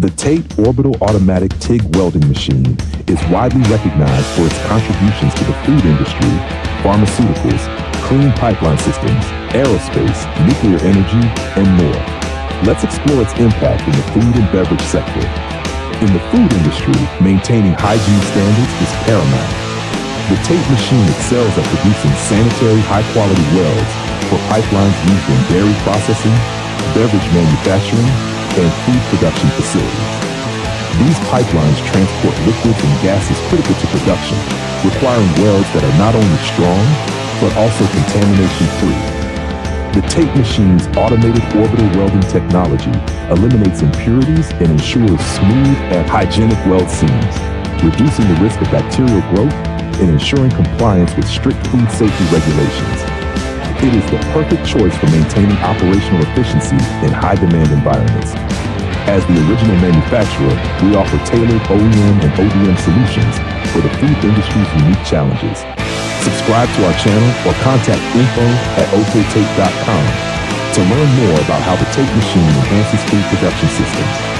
The TATE Orbital Automatic TIG Welding Machine is widely recognized for its contributions to the food industry, pharmaceuticals, clean pipeline systems, aerospace, nuclear energy, and more. Let's explore its impact in the food and beverage sector. In the food industry, maintaining hygiene standards is paramount. The TATE machine excels at producing sanitary, high-quality welds for pipelines used in dairy processing, beverage manufacturing, and food production facilities. These pipelines transport liquids and gases critical to production, requiring welds that are not only strong, but also contamination-free. The TATE machine's automated orbital welding technology eliminates impurities and ensures smooth and hygienic weld seams, reducing the risk of bacterial growth and ensuring compliance with strict food safety regulations. It is the perfect choice for maintaining operational efficiency in high-demand environments. As the original manufacturer, we offer tailored OEM and ODM solutions for the food industry's unique challenges. Subscribe to our channel or contact info@oktate.com to learn more about how the TATE machine enhances food production systems.